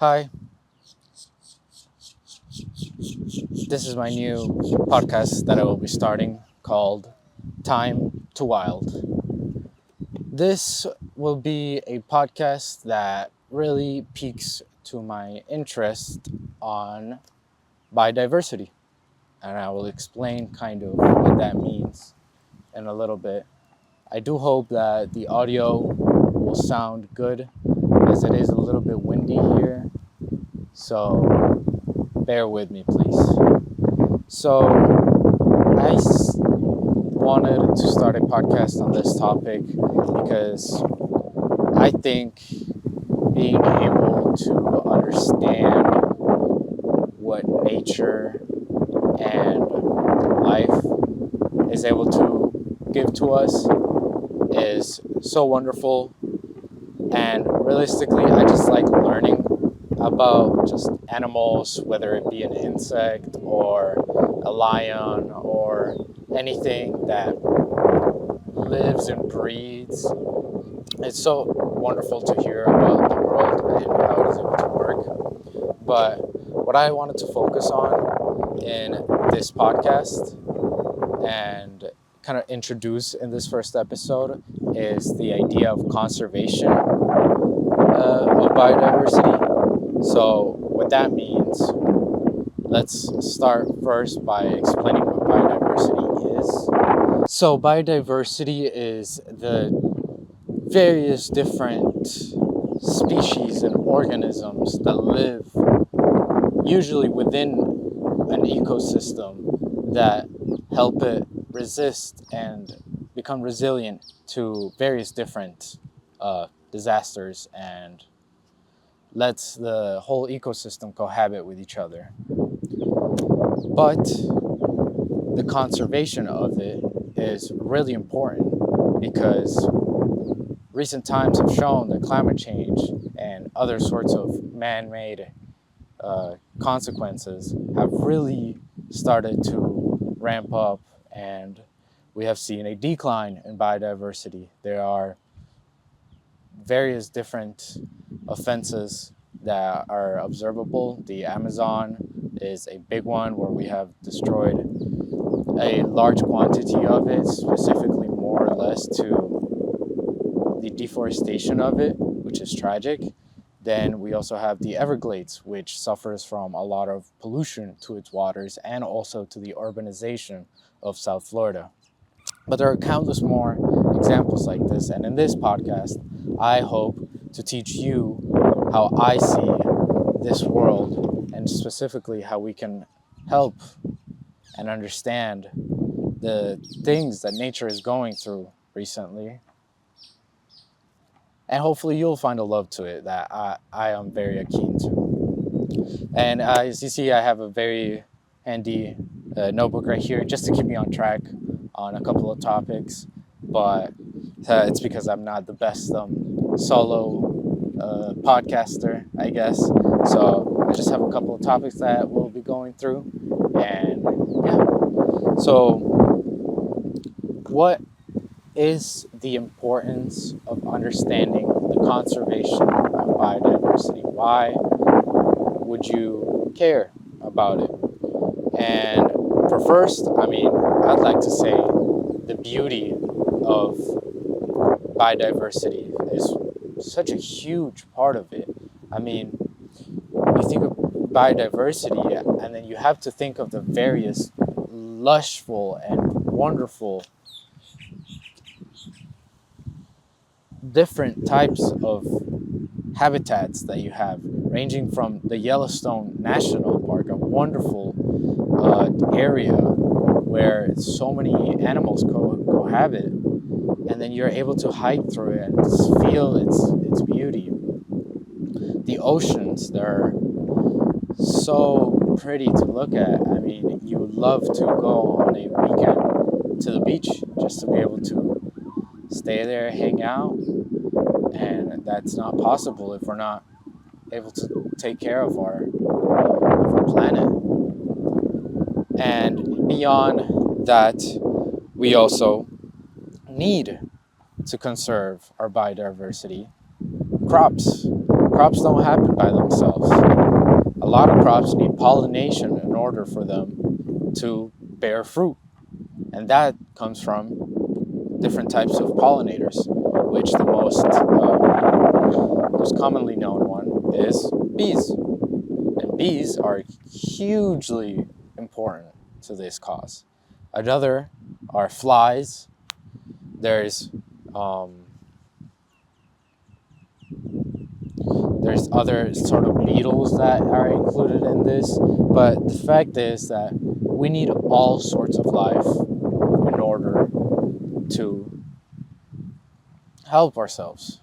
Hi, this is my new podcast that I will be starting called Time to Wild. This will be a podcast that really piques to my interest on biodiversity, and I will explain kind of what that means in a little bit. I do hope that the audio will sound good as it is a little bit windy here, so bear with me, please. So, wanted to start a podcast on this topic because I think being able to understand what nature and life is able to give to us is so wonderful. And realistically, I just like learning about just animals, whether it be an insect or a lion or anything that lives and breathes. It's so wonderful to hear about the world and how it is able to work. But what I wanted to focus on in this podcast and kind of introduce in this first episode is the idea of conservation of biodiversity. So what that means, let's start first by explaining what biodiversity is. So biodiversity is the various different species and organisms that live usually within an ecosystem that help it resist and become resilient to various different disasters and lets the whole ecosystem cohabit with each other. But the conservation of it is really important because recent times have shown that climate change and other sorts of man-made consequences have really started to ramp up, and we have seen a decline in biodiversity. There are various different offenses that are observable. The Amazon is a big one where we have destroyed a large quantity of it, specifically more or less to the deforestation of it, which is tragic. Then we also have the Everglades, which suffers from a lot of pollution to its waters and also to the urbanization of South Florida. But there are countless more examples like this, and in this podcast, I hope to teach you how I see this world and specifically how we can help and understand the things that nature is going through recently. And hopefully you'll find a love to it that I am very keen to. And as you see, I have a very handy notebook right here just to keep me on track on a couple of topics. But it's because I'm not the best solo podcaster, I guess. So I just have a couple of topics that we'll be going through. And yeah. So what is the importance of understanding the conservation of biodiversity? Why would you care about it? And for first, I'd like to say the beauty of biodiversity is such a huge part of it. You think of biodiversity and then you have to think of the various lushful and wonderful different types of habitats that you have, ranging from the Yellowstone National Park, a wonderful area where so many animals cohabit, and then you're able to hike through it and just feel its beauty. The oceans, they're so pretty to look at. You would love to go on a weekend to the beach just to be able to stay there, hang out, and that's not possible if we're not able to take care of our planet. And beyond that, we also need to conserve our biodiversity. Crops, Crops don't happen by themselves. A lot of crops need pollination in order for them to bear fruit. And that comes from different types of pollinators, which the most commonly known one is bees. And bees are hugely important to this cause. Another are flies. There's other sort of beetles that are included in this, but the fact is that we need all sorts of life in order to help ourselves,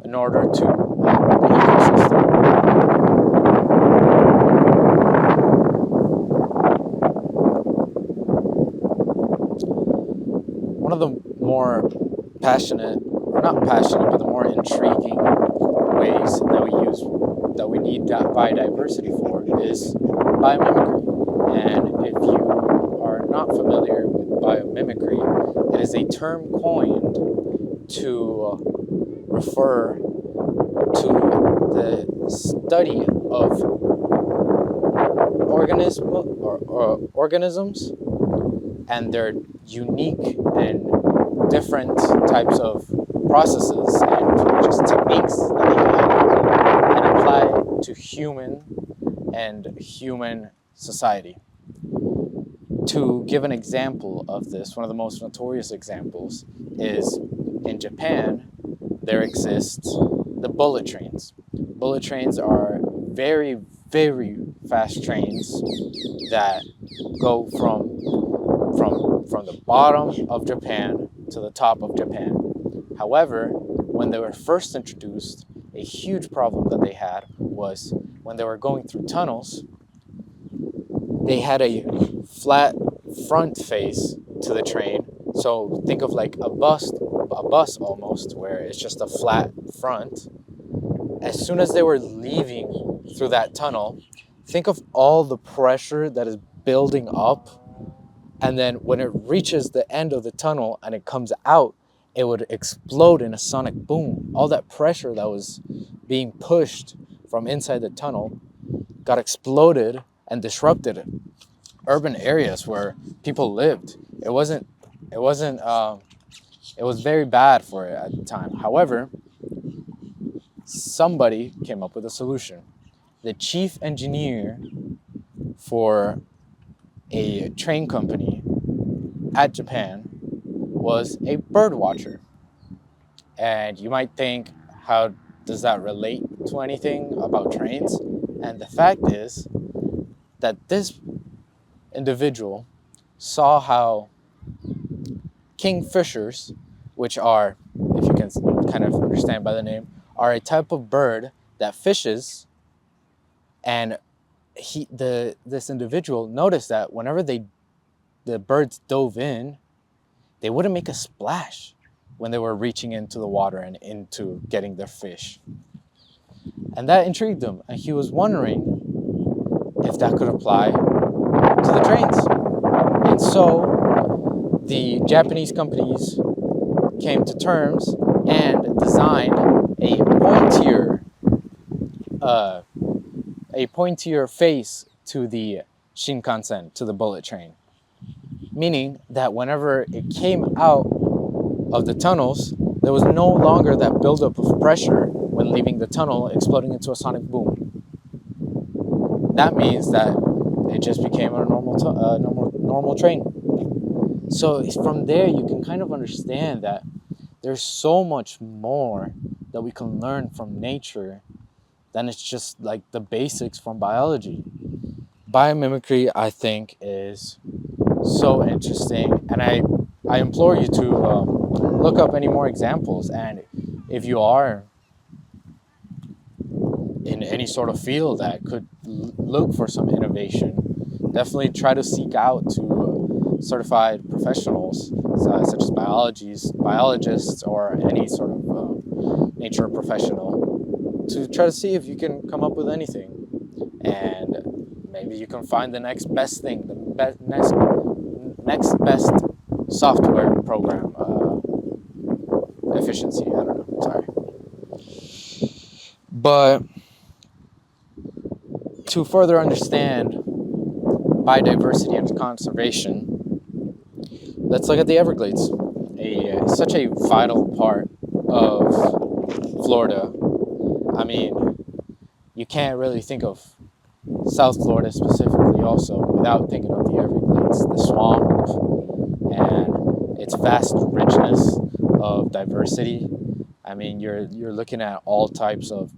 in order to help the ecosystem. One of the more passionate, or not passionate, but the more intriguing ways that we need biodiversity for is biomimicry. And if you are not familiar with biomimicry, it is a term coined to refer to the study of organisms and their unique and different types of processes and just techniques that they have and apply to human society. To give an example of this, one of the most notorious examples is in Japan, there exist the bullet trains. Bullet trains are very, very fast trains that go from the bottom of Japan to the top of Japan. However, when they were first introduced, a huge problem that they had was when they were going through tunnels, they had a flat front face to the train. So think of like a bus almost, where it's just a flat front. As soon as they were leaving through that tunnel, think of all the pressure that is building up. And then when it reaches the end of the tunnel and it comes out, it would explode in a sonic boom. All that pressure that was being pushed from inside the tunnel got exploded and disrupted urban areas where people lived. It was very bad for it at the time. However, somebody came up with a solution. The chief engineer for a train company at Japan was a bird watcher. And you might think, how does that relate to anything about trains? And the fact is that this individual saw how kingfishers, which are, if you can kind of understand by the name, are a type of bird that fishes, and this individual noticed that whenever the birds dove in, they wouldn't make a splash when they were reaching into the water and into getting their fish. And that intrigued him, and he was wondering if that could apply to the trains. And so the Japanese companies came to terms and designed a pointier face to the Shinkansen, to the bullet train. Meaning that whenever it came out of the tunnels, there was no longer that buildup of pressure when leaving the tunnel, exploding into a sonic boom. That means that it just became a normal train. So from there, you can kind of understand that there's so much more that we can learn from nature than it's just like the basics from biology. Biomimicry, I think, is so interesting, and I implore you to look up any more examples. And if you are in any sort of field that could look for some innovation, definitely try to seek out to certified professionals such as biologists or any sort of nature professional to try to see if you can come up with anything, and maybe you can find the next best thing, the next best software program efficiency. I don't know. Sorry. But to further understand biodiversity and conservation, let's look at the Everglades, such a vital part of Florida. I mean, you can't really think of South Florida specifically also without thinking of the Everglades, the swamp, and its vast richness of diversity. I mean, you're looking at all types of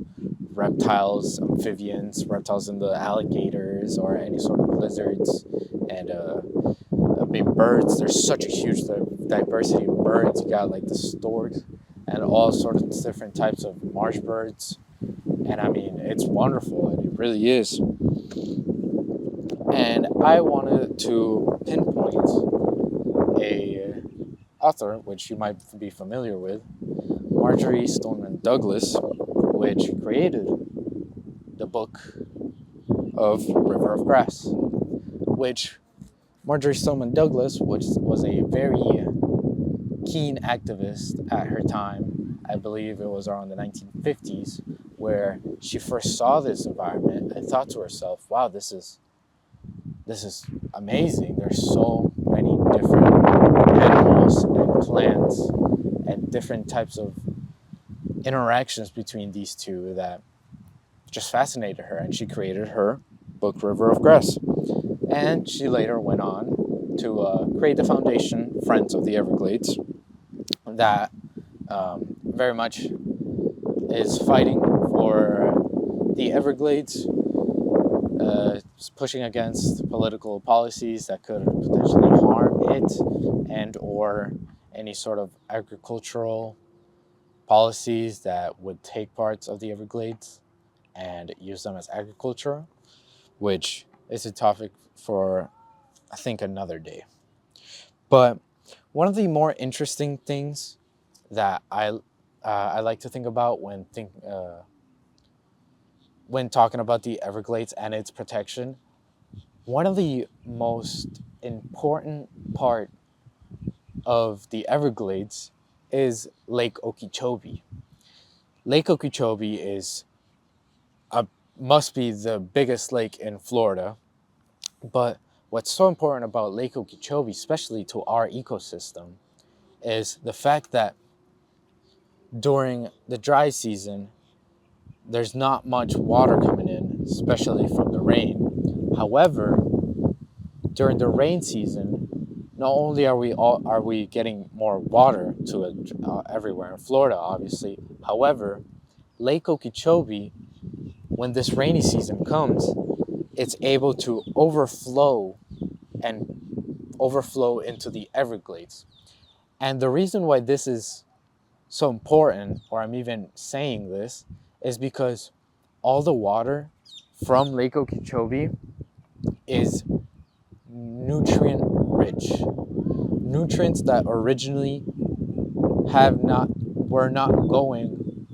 reptiles, amphibians, reptiles in the alligators or any sort of lizards, and I mean birds. There's such a huge diversity of birds. You got like the storks and all sorts of different types of marsh birds, and I mean it's wonderful, and it really is. And I wanted to pinpoint a author which you might be familiar with, Marjorie Stoneman Douglas, which created the book of River of Grass, which Marjorie Stoneman Douglas was a very keen activist at her time. I believe it was around the 1950s, where she first saw this environment and thought to herself, wow, this is amazing. There's so many different animals and plants and different types of interactions between these two that just fascinated her, and she created her book River of Grass. And she later went on to create the foundation Friends of the Everglades that very much is fighting for the Everglades, pushing against political policies that could potentially harm it, and or any sort of agricultural policies that would take parts of the Everglades and use them as agriculture, which is a topic for, I think, another day. But one of the more interesting things that I like to think about when talking about the Everglades and its protection, one of the most important part of the Everglades is Lake Okeechobee. Lake Okeechobee must be the biggest lake in Florida, but what's so important about Lake Okeechobee, especially to our ecosystem, is the fact that during the dry season, there's not much water coming in, especially from the rain. However, during the rain season, not only are we getting more water to it everywhere in Florida, obviously. However, Lake Okeechobee, when this rainy season comes, it's able to overflow into the Everglades. And the reason why this is so important, or I'm even saying this, is because all the water from Lake Okeechobee is nutrient rich. Nutrients that originally were not going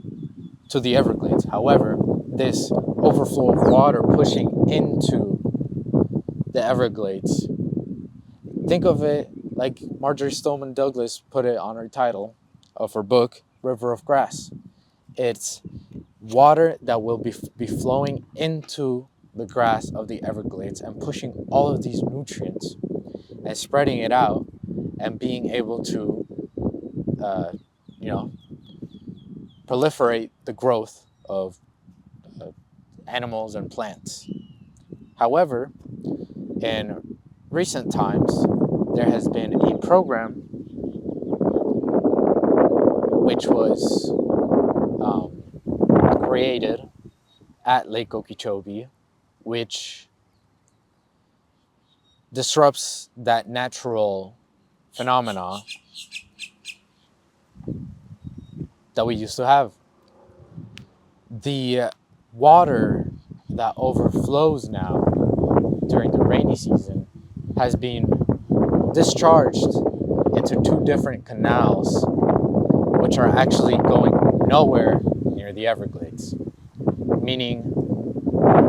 to the Everglades. However, this overflow of water pushing into the Everglades, think of it like Marjorie Stoneman Douglas put it on her title of her book, River of Grass. It's water that will be flowing into the grass of the Everglades and pushing all of these nutrients and spreading it out and being able to, proliferate the growth of animals and plants. However, in recent times, there has been a program which was created at Lake Okeechobee, which disrupts that natural phenomena that we used to have. The water that overflows now during the rainy season has been discharged into two different canals, which are actually going nowhere near the Everglades, meaning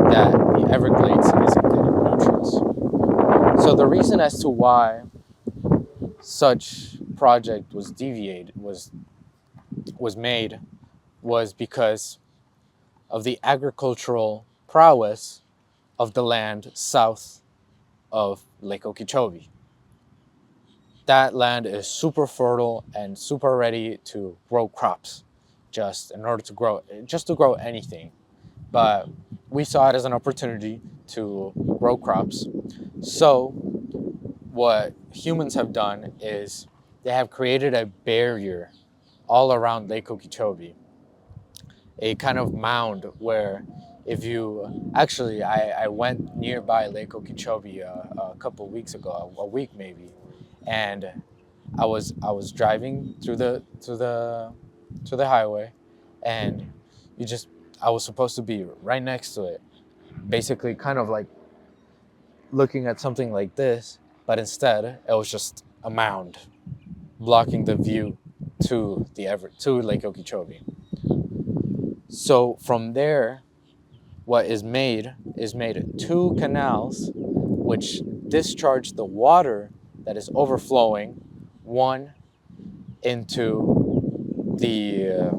that the Everglades isn't getting nutrients. So the reason as to why such project was made was because of the agricultural prowess of the land south of Lake Okeechobee. That land is super fertile and super ready to grow crops, just to grow anything. But we saw it as an opportunity to grow crops. So what humans have done is they have created a barrier all around Lake Okeechobee, a kind of mound where if you actually I went nearby Lake Okeechobee a couple of weeks ago, a week maybe, and I was driving through the highway, and you just I was supposed to be right next to it, basically kind of like looking at something like this, but instead it was just a mound blocking the view to Lake Okeechobee. So from there, what is made two canals which discharge the water that is overflowing, one into the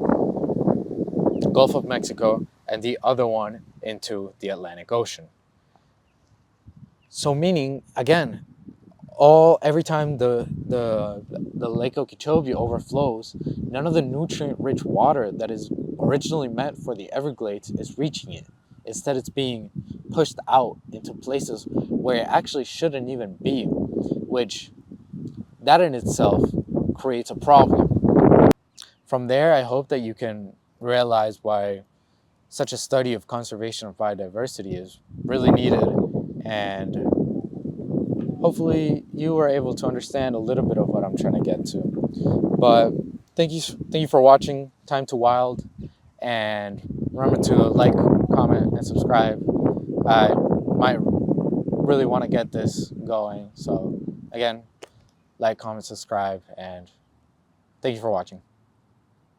Gulf of Mexico and the other one into the Atlantic Ocean. So meaning, again, every time the Lake Okeechobee overflows, none of the nutrient-rich water that is originally meant for the Everglades is reaching it. Instead, it's being pushed out into places where it actually shouldn't even be, which that in itself creates a problem. From there, I hope that you can realize why such a study of conservation of biodiversity is really needed, and hopefully you were able to understand a little bit of what I'm trying to get to. But thank you for watching Time to Wild, and remember to like, comment, and subscribe. I might really want to get this going. So again, like, comment, subscribe, and thank you for watching.